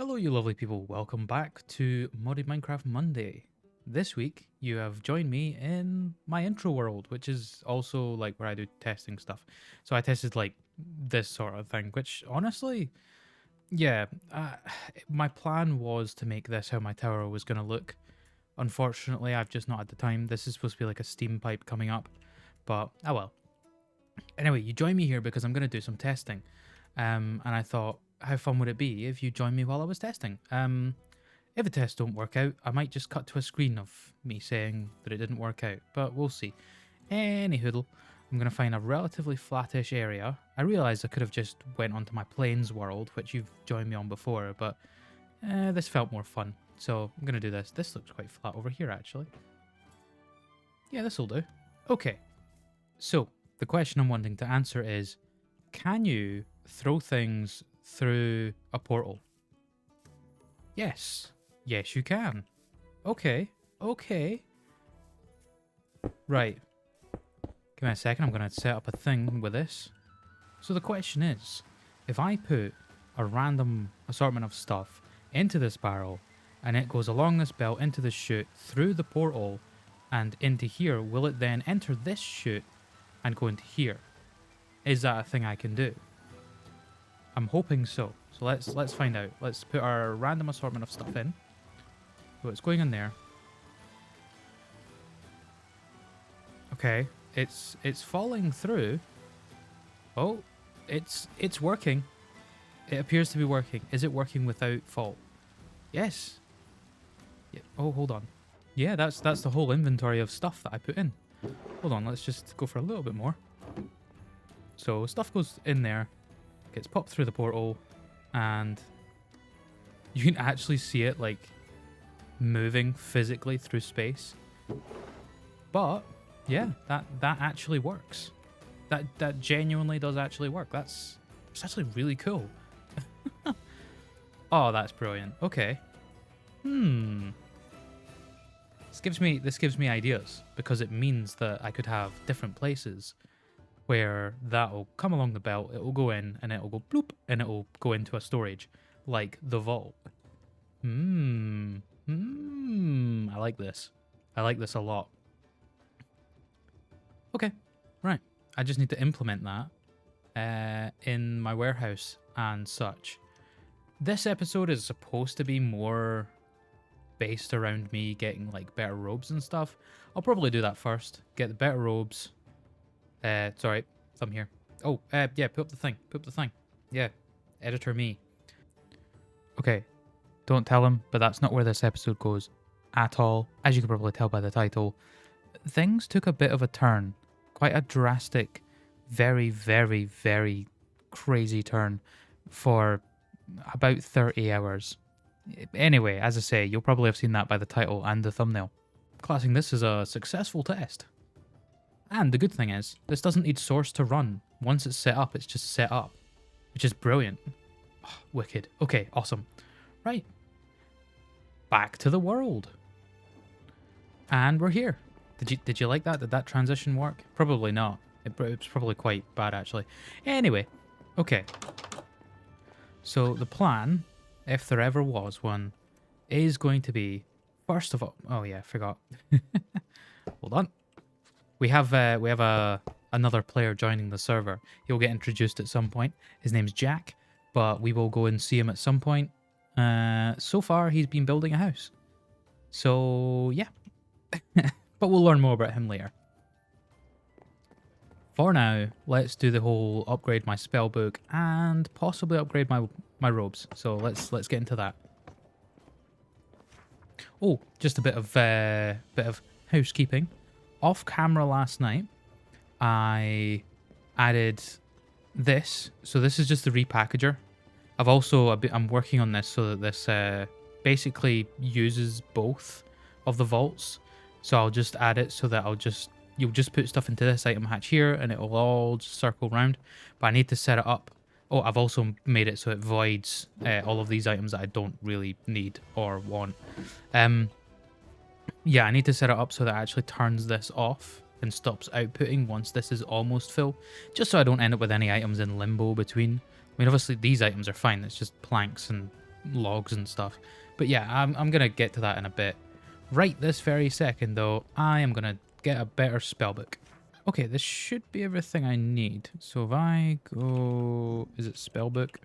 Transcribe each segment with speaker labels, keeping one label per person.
Speaker 1: Hello you lovely people, welcome back to Modded Minecraft Monday. This week you have joined me in my intro world, which is also like where I do testing stuff. So I tested like this sort of thing, which honestly, yeah, my plan was to make this how my tower was going to look. Unfortunately, I've just not had the time. This is supposed to be like a steam pipe coming up, but oh well. Anyway, you join me here because I'm going to do some testing. And I thought, how fun would it be if you joined me while I was testing? If the tests don't work out, I might just cut to a screen of me saying that it didn't work out, but we'll see. Anyhoodle, I'm going to find a relatively flattish area. I realised I could have just went onto my plains world, which you've joined me on before, but this felt more fun. So I'm going to do this. This looks quite flat over here, actually. Yeah, this'll do. Okay, so the question I'm wanting to answer is, can you throw things through a portal? Yes. Yes, you can. Okay. Okay. Right. Give me a second. I'm going to set up a thing with this. So the question is, if I put a random assortment of stuff into this barrel and it goes along this belt into the chute through the portal and into here, will it then enter this chute and go into here? Is that a thing I can do? I'm hoping so. So let's find out. Let's put our random assortment of stuff in. So it's going in there. Okay, it's falling through. Oh, it's working. It appears to be working. Is it working without fault? Yes. Yeah. Oh, hold on. Yeah, that's the whole inventory of stuff that I put in. Hold on, let's just go for a little bit more. So stuff goes in there, gets popped through the portal, and you can actually see it like moving physically through space. But yeah, that actually works. That genuinely does actually work. It's actually really cool. Oh, that's brilliant. Okay. This gives me ideas, because it means that I could have different places where that'll come along the belt, it will go in, and it will go bloop, and it will go into a storage, like the vault. I like this. I like this a lot. Okay, right. I just need to implement that in my warehouse and such. This episode is supposed to be more based around me getting like better robes and stuff. I'll probably do that first. Get the better robes. Sorry, thumb here. Oh, yeah, put up the thing. Put up the thing. Yeah, editor me. Okay, don't tell him, but that's not where this episode goes at all. As you can probably tell by the title, things took a bit of a turn. Quite a drastic, very, very, very crazy turn for about 30 hours. Anyway, as I say, you'll probably have seen that by the title and the thumbnail. Classing this as a successful test. And the good thing is, this doesn't need source to run. Once it's set up, it's just set up. Which is brilliant. Oh, wicked. Okay, awesome. Right. Back to the world. And we're here. Did you like that? Did that transition work? Probably not. It was probably quite bad, actually. Anyway. Okay. So the plan, if there ever was one, is going to be, first of all... Oh yeah, forgot. Hold on. We have another player joining the server. He'll get introduced at some point. His name's Jack, but we will go and see him at some point. So far, he's been building a house. So, yeah. But we'll learn more about him later. For now, let's do the whole upgrade my spell book and possibly upgrade my robes. So let's get into that. Oh, just a bit of housekeeping. Off camera last night, I added this. So this is just the repackager. I'm working on this so that this basically uses both of the vaults. So I'll just add it so that you'll just put stuff into this item hatch here and it will all just circle around. But I need to set it up. Oh, I've also made it so it voids all of these items that I don't really need or want. Yeah, I need to set it up so that it actually turns this off and stops outputting once this is almost full. Just so I don't end up with any items in limbo between. I mean, obviously these items are fine. It's just planks and logs and stuff. But yeah, I'm going to get to that in a bit. Right this very second, though, I am going to get a better spellbook. Okay, this should be everything I need. So if I go... Is it spellbook?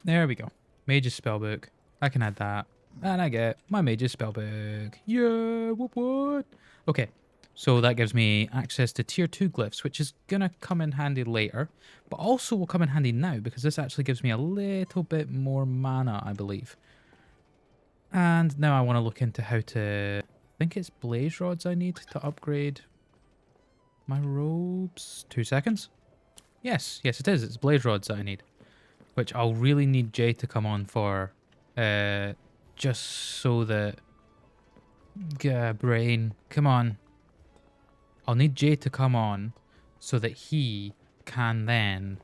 Speaker 1: There we go. Mage's spellbook. I can add that. And I get my Mage's spellbook. Yeah, what? Okay, so that gives me access to tier 2 glyphs, which is going to come in handy later. But also will come in handy now, because this actually gives me a little bit more mana, I believe. And now I want to look into how to... I think it's blaze rods I need to upgrade my robes. 2 seconds. Yes, it is. It's blaze rods that I need. Which I'll really need Jay to come on for. Just so that... brain, come on. I'll need Jay to come on so that he can then...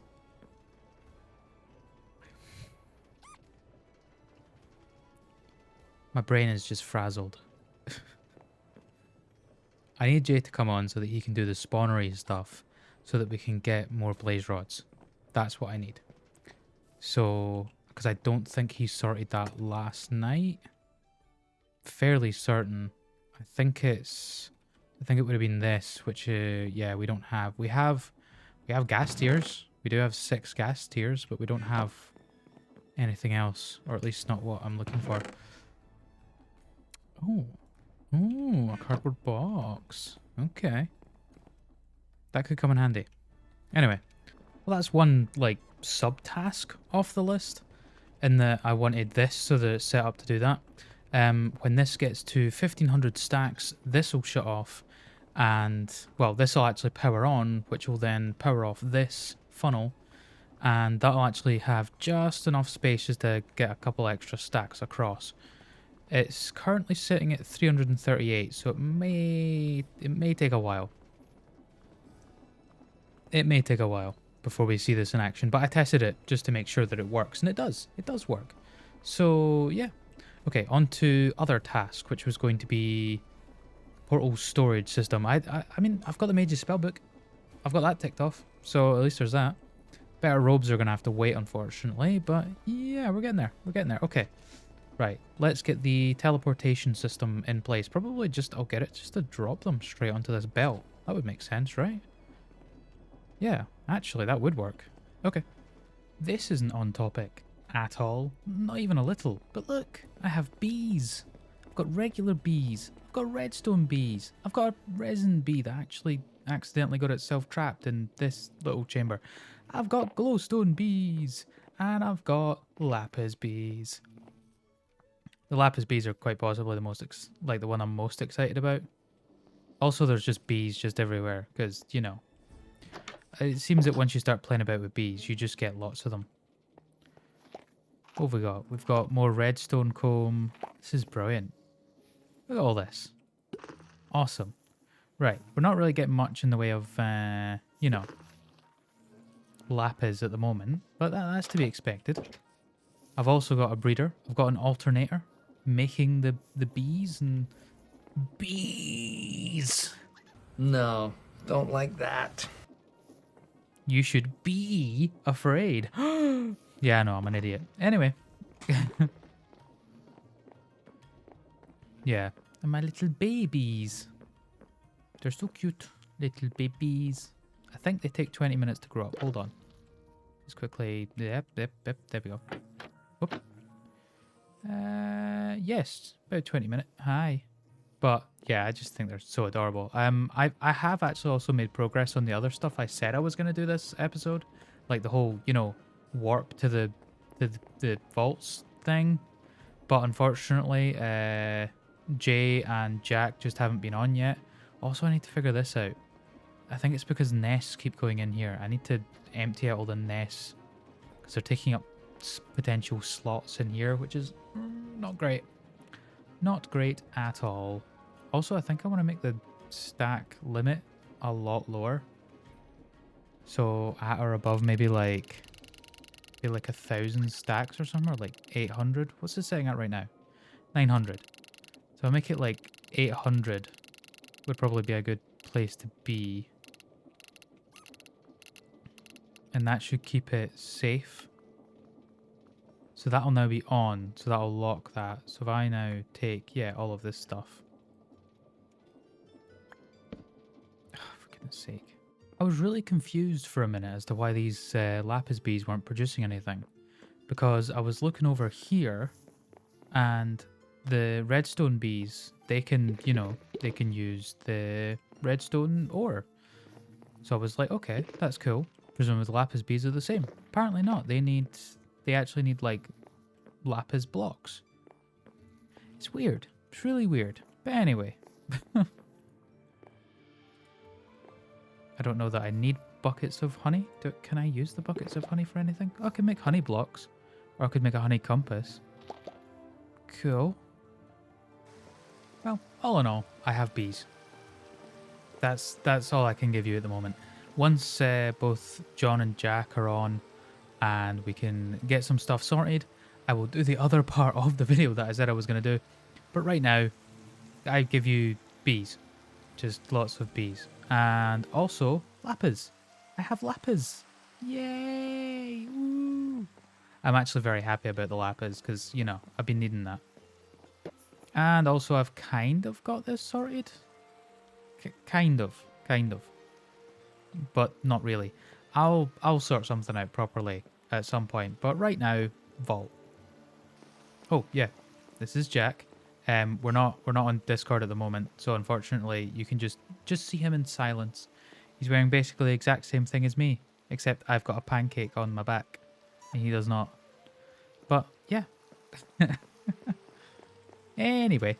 Speaker 1: My brain is just frazzled. I need Jay to come on so that he can do the spawnery stuff so that we can get more blaze rods. That's what I need. So, because I don't think he sorted that last night. Fairly certain. I think it would have been this, which, yeah, we don't have. We have gas tiers. We do have 6 gas tiers, but we don't have anything else, or at least not what I'm looking for. Oh. Ooh, a cardboard box. Okay. That could come in handy. Anyway. Well, that's one, like, sub-task off the list. In that I wanted this so that it's set up to do that. When this gets to 1500 stacks, this will shut off. And, well, this will actually power on, which will then power off this funnel. And that'll actually have just enough space just to get a couple extra stacks across. It's currently sitting at 338, so it may take a while. It may take a while before we see this in action, but I tested it just to make sure that it works, and it does. It does work. So, yeah. Okay, on to other task, which was going to be portal storage system. I mean, I've got the Mage's spellbook. I've got that ticked off, so at least there's that. Better robes are going to have to wait, unfortunately, but yeah, we're getting there. We're getting there. Okay. Right, let's get the teleportation system in place. Probably just, I'll get it just to drop them straight onto this belt. That would make sense, right? Yeah, actually, that would work. Okay. This isn't on topic at all. Not even a little. But look, I have bees. I've got regular bees. I've got redstone bees. I've got a resin bee that actually accidentally got itself trapped in this little chamber. I've got glowstone bees. And I've got lapis bees. The lapis bees are quite possibly the most, the one I'm most excited about. Also, there's just bees just everywhere, because, you know, it seems that once you start playing about with bees, you just get lots of them. What have we got? We've got more redstone comb. This is brilliant. Look at all this. Awesome. Right, we're not really getting much in the way of, you know, lapis at the moment, but that's to be expected. I've also got a breeder. I've got an alternator. Making the bees and bees.
Speaker 2: No, don't like that.
Speaker 1: You should be afraid. Yeah, no, I'm an idiot. Anyway. Yeah, and my little babies. They're so cute. Little babies. I think they take 20 minutes to grow up. Hold on. Just quickly. Yep, there we go. Whoop. Yes, about 20 minutes. Hi. But yeah, I just think they're so adorable. I have actually also made progress on the other stuff I said I was going to do this episode, like the whole, you know, warp to the vaults thing. But unfortunately, Jay and Jack just haven't been on yet. Also, I need to figure this out. I think it's because nests keep going in here. I need to empty out all the nests because they're taking up potential slots in here, which is not great. Not great at all. Also, I think I want to make the stack limit a lot lower. So at or above maybe like 1,000 stacks or something, or like 800. What's it setting at right now? 900. So I'll make it like 800 would probably be a good place to be. And that should keep it safe. So that'll now be on. So that'll lock that. So if I now take, yeah, all of this stuff. For goodness sake. I was really confused for a minute as to why these lapis bees weren't producing anything. Because I was looking over here and the redstone bees, they can, you know, they can use the redstone ore. So I was like, okay, that's cool. Presumably the lapis bees are the same. Apparently not. They actually need like lapis blocks. It's weird. It's really weird. But anyway. I don't know that I need buckets of honey. Can I use the buckets of honey for anything? Oh, I can make honey blocks. Or I could make a honey compass. Cool. Well, all in all, I have bees. That's all I can give you at the moment. Once both John and Jack are on and we can get some stuff sorted, I will do the other part of the video that I said I was going to do. But right now, I give you bees. Just lots of bees. And also, lapis. I have lapis. Yay! Woo! I'm actually very happy about the lapis because, you know, I've been needing that. And also, I've kind of got this sorted. Kind of. But not really. I'll sort something out properly at some point. But right now, vault. Oh, yeah. This is Jack. We're not on Discord at the moment, so unfortunately you can just see him in silence. He's wearing basically the exact same thing as me, except I've got a pancake on my back, and he does not. But yeah. Anyway.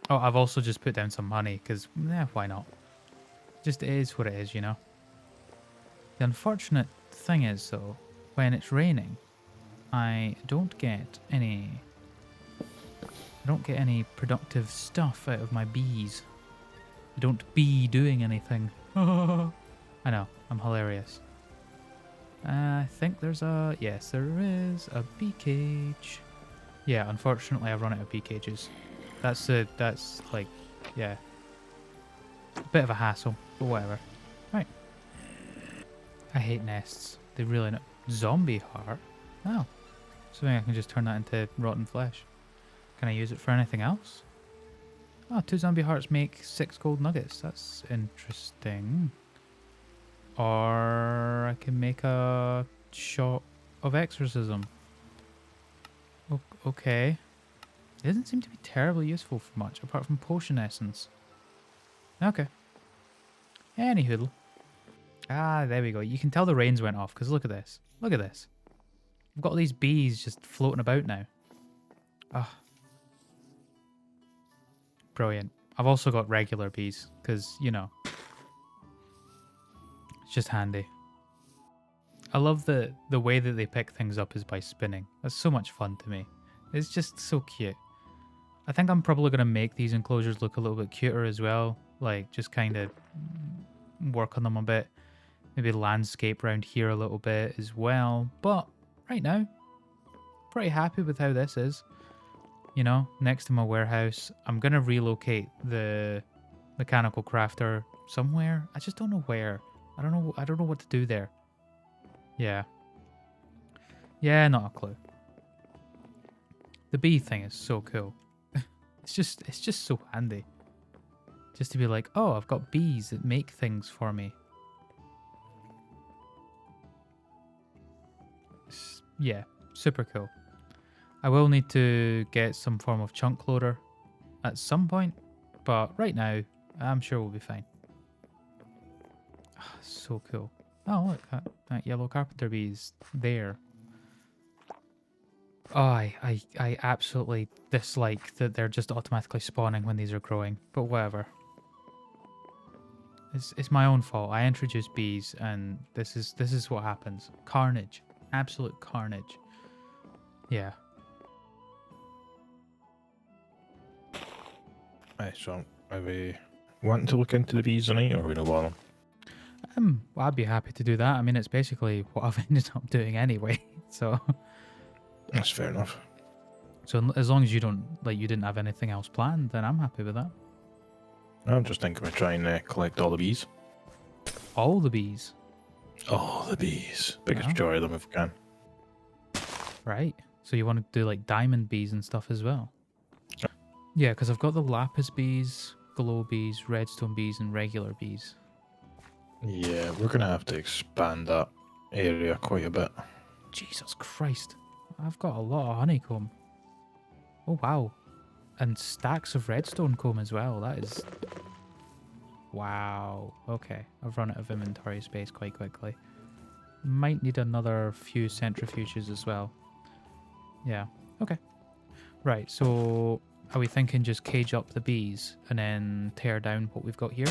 Speaker 1: Oh, I've also just put down some money because, why not? Just it is what it is, you know. The unfortunate thing is though, when it's raining, I don't get any productive stuff out of my bees. I don't be doing anything. I know, I'm hilarious. I think there's a... Yes, there is a bee cage. Yeah, unfortunately I've run out of bee cages. That's like, yeah. A bit of a hassle, but whatever. Right. I hate nests. They really know. Zombie heart? Oh. Assuming I can just turn that into rotten flesh. Can I use it for anything else? Oh, 2 zombie hearts make 6 gold nuggets. That's interesting. Or I can make a shot of exorcism. Okay. It doesn't seem to be terribly useful for much, apart from potion essence. Okay. Anywho. Ah, there we go. You can tell the rains went off, because look at this. Look at this. We've got all these bees just floating about now. Ah. Brilliant. I've also got regular bees, because, you know, it's just handy. I love the way that they pick things up is by spinning. That's so much fun to me. It's just so cute. I think I'm probably going to make these enclosures look a little bit cuter as well. Like, just kind of work on them a bit. Maybe landscape around here a little bit as well. But right now, pretty happy with how this is. You know, next to my warehouse. I'm going to relocate the mechanical crafter somewhere. I just don't know where. I don't know what to do there. Yeah. Yeah, not a clue. The bee thing is so cool. It's just so handy. Just to be like, oh, I've got bees that make things for me. Yeah, super cool. I will need to get some form of chunk loader at some point, but right now, I'm sure we'll be fine. Oh, so cool. Oh, look, that yellow carpenter bee is there. Oh, I absolutely dislike that they're just automatically spawning when these are growing, but whatever. It's my own fault. I introduced bees, and this is what happens. Carnage. Absolute carnage. Yeah.
Speaker 3: Right, so are we wanting to look into the bees tonight, or are we not bother?
Speaker 1: Well, I'd be happy to do that. I mean, it's basically what I've ended up doing anyway. So
Speaker 3: That's fair enough.
Speaker 1: So as long as you didn't have anything else planned, then I'm happy with that.
Speaker 3: I'm just thinking of trying to collect all the bees.
Speaker 1: All the bees.
Speaker 3: All the bees. Biggest
Speaker 1: Oh.
Speaker 3: joy of them if we can.
Speaker 1: Right. So you want to do like diamond bees and stuff as well? Yeah, because I've got the lapis bees, glow bees, redstone bees, and regular bees.
Speaker 3: Yeah, we're gonna have to expand that area quite a bit.
Speaker 1: Jesus Christ. I've got a lot of honeycomb. Oh, wow. And stacks of redstone comb as well. That is... Wow. Okay. I've run out of inventory space quite quickly. Might need another few centrifuges as well. Yeah. Okay. Right. So are we thinking just cage up the bees and then tear down what we've got here?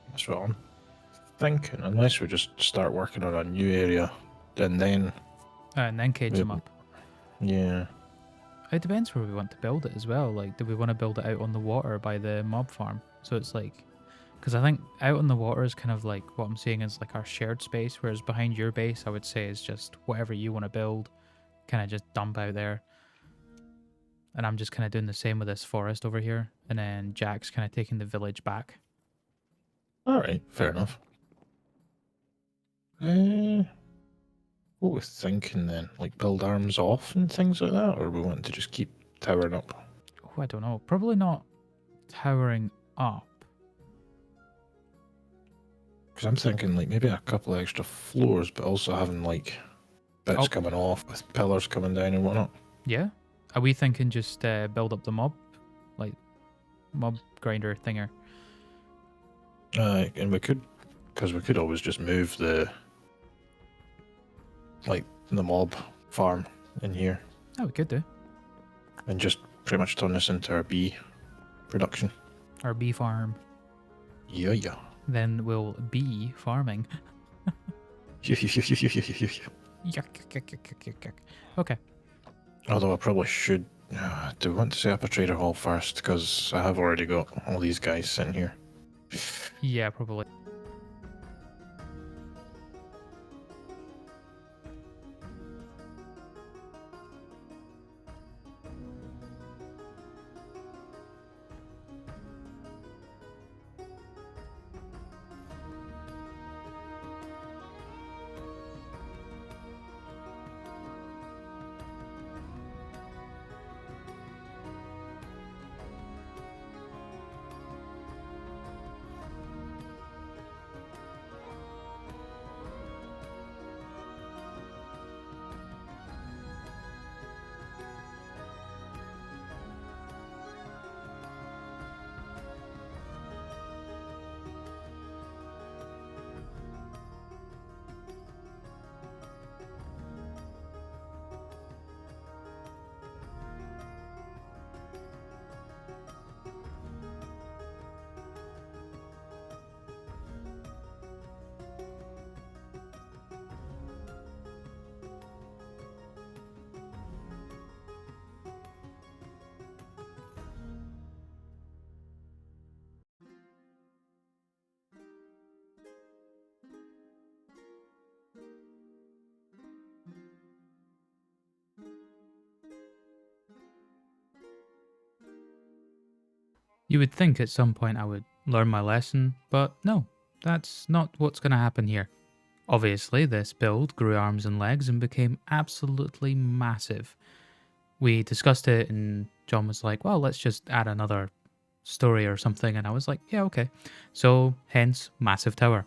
Speaker 3: That's what I'm thinking. Unless we just start working on a new area, and then
Speaker 1: And then cage them up.
Speaker 3: yeah.
Speaker 1: It depends where we want to build it as well. Like, do we want to build it out on the water by the mob farm? So it's like... Because I think out on the water is kind of like what I'm seeing is like our shared space, whereas behind your base, I would say is just whatever you want to build, kind of just dump out there. And I'm just kind of doing the same with this forest over here. And then Jack's kind of taking the village back.
Speaker 3: All right, fair enough. What we're thinking then, like build arms off and things like that, or we want to just keep towering up?
Speaker 1: Oh, I don't know. Probably not towering up.
Speaker 3: Because I'm thinking like maybe a couple of extra floors, but also having like bits coming off with pillars coming down and whatnot.
Speaker 1: Yeah. Are we thinking just build up the mob? Like, mob grinder thinger?
Speaker 3: And we could, because we could always just move the mob farm in here
Speaker 1: Oh, we could do.
Speaker 3: and just pretty much turn this into our bee production.
Speaker 1: Our bee farm.
Speaker 3: Yeah, yeah.
Speaker 1: Then we'll be farming. Yuck, yuck, yuck, yuck, yuck. Okay.
Speaker 3: Although I probably should. Do we want to set up a trader hall first? Because I have already got all these guys sitting here.
Speaker 1: Yeah, probably. You would think at some point I would learn my lesson, but no, that's not what's going to happen here. Obviously, this build grew arms and legs and became absolutely massive. We discussed it and John was like, well, let's just add another story or something. And I was like, yeah, okay. So, hence, Massive Tower.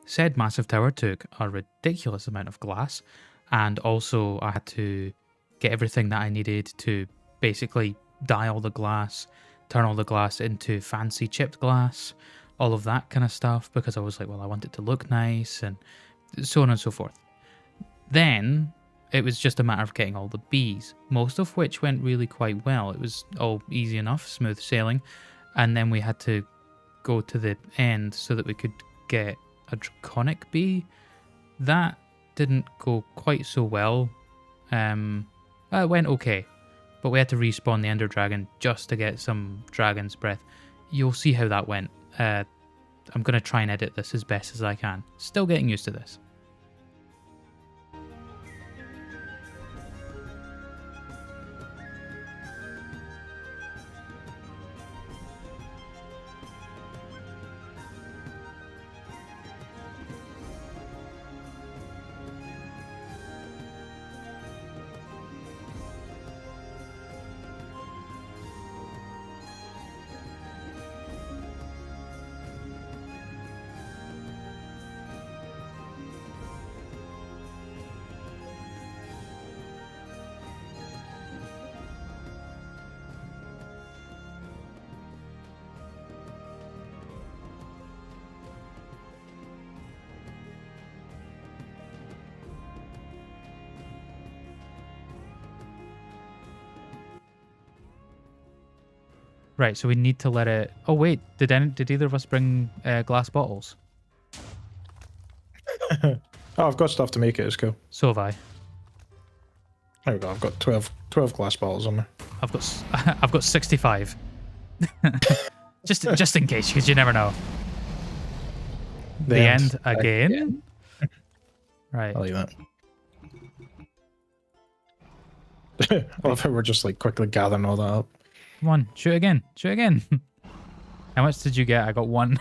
Speaker 1: Said Massive Tower took a ridiculous amount of glass, and also I had to get everything that I needed to basically dye all the glass, turn all the glass into fancy chipped glass, all of that kind of stuff, because I was like, well, I want it to look nice, and so on and so forth. Then it was just a matter of getting all the bees, most of which went really quite well. It was all easy enough, smooth sailing, and then we had to go to the end so that we could get a draconic bee. That didn't go quite so well. It went okay, but we had to respawn the Ender Dragon just to get some dragon's breath. You'll see how that went. I'm going to try and edit this as best as I can. Still getting used to this. Right, so we need to let it... Oh, wait. Did either of us bring glass bottles?
Speaker 3: Oh, I've got stuff to make it. It's cool.
Speaker 1: So have I.
Speaker 3: There we go. I've got 12 glass bottles on me.
Speaker 1: I've got 65. just in case, because you never know. The end again? Right.
Speaker 3: I like that. I love how we're just like quickly gathering all that up.
Speaker 1: Come on, shoot again. Shoot again. How much did you get? I got 1.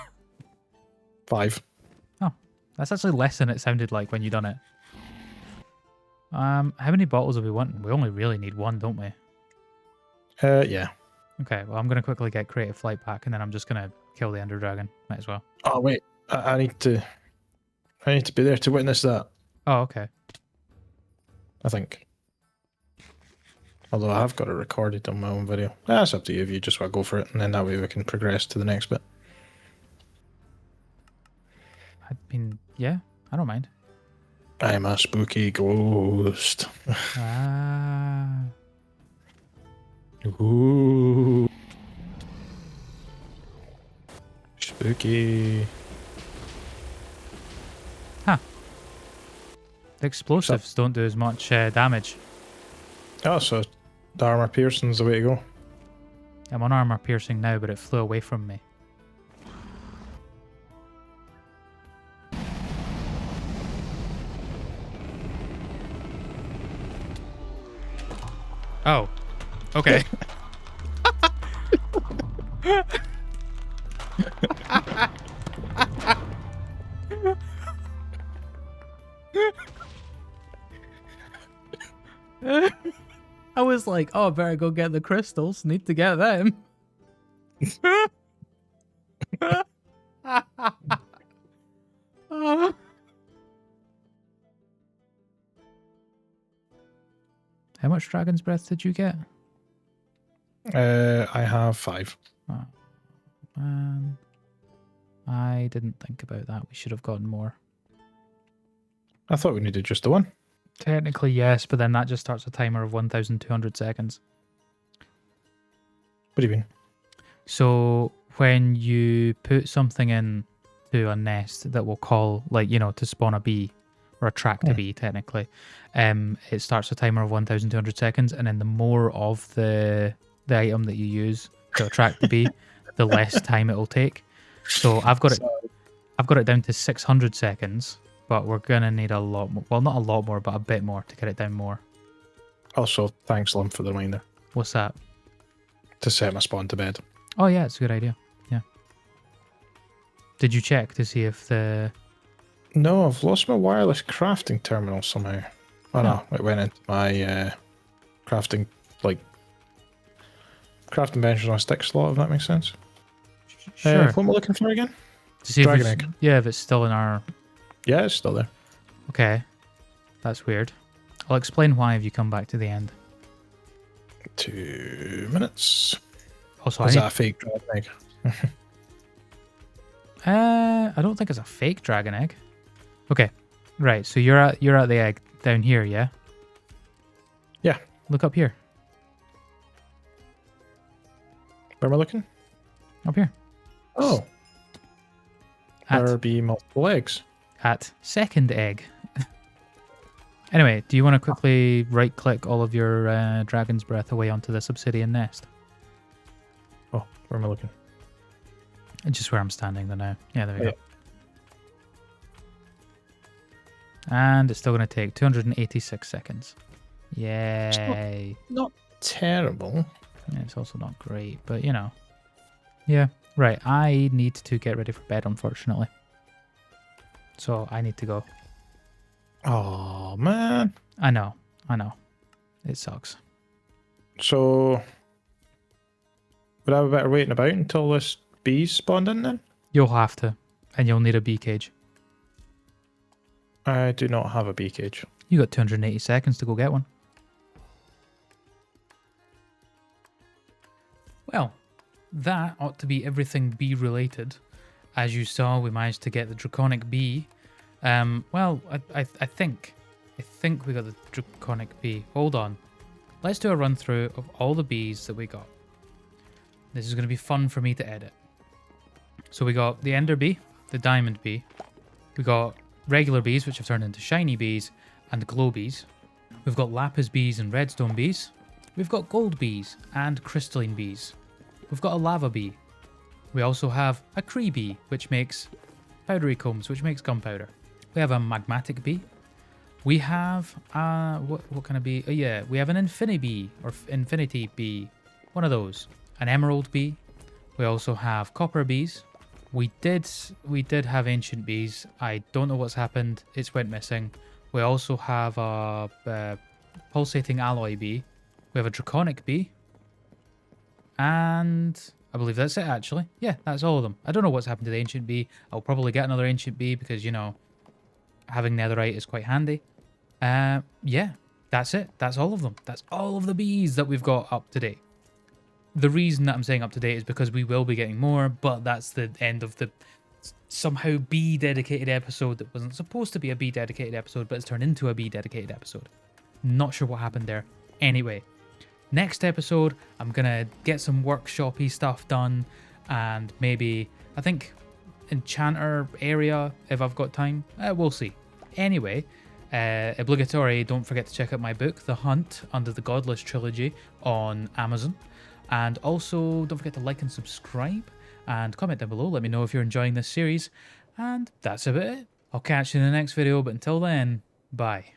Speaker 3: 5.
Speaker 1: Oh, that's actually less than it sounded like when you done it. How many bottles do we want? We only really need 1, don't we?
Speaker 3: Yeah.
Speaker 1: Okay, well, I'm going to quickly get Creative Flight back, and then I'm just going to kill the Ender Dragon. Might as well.
Speaker 3: Oh wait, I need to be there to witness that.
Speaker 1: Oh, okay.
Speaker 3: I think. Although I have got it recorded on my own video. That's up to you if you just want to go for it, and then that way we can progress to the next bit.
Speaker 1: I mean, yeah, I don't mind.
Speaker 3: I'm a spooky ghost.
Speaker 1: Ah.
Speaker 3: Ooh. Spooky.
Speaker 1: Huh. The explosives don't do as much damage.
Speaker 3: Oh, so the armor piercing's the way to go.
Speaker 1: I'm on armor piercing now, but it flew away from me. Oh. Okay. I was like, oh, I better go get the crystals. Need to get them. How much dragon's breath did you get?
Speaker 3: I have 5.
Speaker 1: Oh, man. I didn't think about that. We should have gotten more.
Speaker 3: I thought we needed just the 1.
Speaker 1: Technically, yes, but then that just starts a timer of 1,200 seconds.
Speaker 3: What do you mean?
Speaker 1: So when you put something in to a nest that will call, like, you know, to spawn a bee or attract a bee, technically, it starts a timer of 1,200 seconds, and then the more of the item that you use to attract the bee, the less time it will take. So I've got it down to 600 seconds. But we're going to need a lot more. Well, not a lot more, but a bit more to get it down more.
Speaker 3: Also, thanks, Lum, for the reminder.
Speaker 1: What's that?
Speaker 3: To set my spawn to bed.
Speaker 1: Oh, yeah, it's a good idea. Yeah. Did you check to see if the...
Speaker 3: No, I've lost my wireless crafting terminal somehow. Oh, no, it went into my crafting bench on a stick slot, if that makes sense.
Speaker 1: Sure.
Speaker 3: What am I looking for again?
Speaker 1: To see
Speaker 3: Dragon
Speaker 1: if
Speaker 3: egg.
Speaker 1: Yeah, if it's still in our...
Speaker 3: Yeah, it's still there.
Speaker 1: Okay. That's weird. I'll explain why if you come back to the end.
Speaker 3: 2 minutes.
Speaker 1: Also,
Speaker 3: Is that a fake dragon egg?
Speaker 1: I don't think it's a fake dragon egg. Okay. Right, so you're at the egg down here, yeah?
Speaker 3: Yeah.
Speaker 1: Look up here.
Speaker 3: Where am I looking?
Speaker 1: Up here.
Speaker 3: Oh. There be multiple eggs.
Speaker 1: At second egg. Anyway, do you want to quickly right-click all of your dragon's breath away onto this obsidian nest?
Speaker 3: Oh, where am I looking?
Speaker 1: Just where I'm standing there now. Yeah, there we go.
Speaker 3: Yeah.
Speaker 1: And it's still going to take 286 seconds. Yay.
Speaker 3: Not terrible.
Speaker 1: Yeah, it's also not great, but you know. Yeah, right. I need to get ready for bed, unfortunately. So I need to go.
Speaker 3: Oh, man.
Speaker 1: I know. It sucks.
Speaker 3: So, would I be better waiting about until this bee's spawned in then?
Speaker 1: You'll have to. And you'll need a bee cage.
Speaker 3: I do not have a bee cage.
Speaker 1: You got 280 seconds to go get one. Well, that ought to be everything bee related. As you saw, we managed to get the draconic bee. Well, I think we got the draconic bee. Hold on. Let's do a run through of all the bees that we got. This is going to be fun for me to edit. So we got the ender bee, the diamond bee. We got regular bees, which have turned into shiny bees, and glow bees. We've got lapis bees and redstone bees. We've got gold bees and crystalline bees. We've got a lava bee. We also have a cree bee, which makes powdery combs, which makes gunpowder. We have a magmatic bee. We have what kind of bee? Oh yeah, we have an infinity bee or infinity bee, one of those. An emerald bee. We also have copper bees. We did have ancient bees. I don't know what's happened. It's went missing. We also have a pulsating alloy bee. We have a draconic bee. And I believe that's it, actually. Yeah, that's all of them. I don't know what's happened to the ancient bee. I'll probably get another ancient bee because, you know, having netherite is quite handy. Yeah, that's it. That's all of them. That's all of the bees that we've got up to date. The reason that I'm saying up to date is because we will be getting more, but that's the end of the somehow bee dedicated episode that wasn't supposed to be a bee dedicated episode, but it's turned into a bee dedicated episode. Not sure what happened there. Anyway, next episode, I'm going to get some workshop-y stuff done and maybe, I think, enchanter area if I've got time. We'll see. Anyway, obligatory, don't forget to check out my book, The Hunt, under the Godless Trilogy on Amazon. And also, don't forget to like and subscribe and comment down below. Let me know if you're enjoying this series. And that's about it. I'll catch you in the next video, but until then, bye.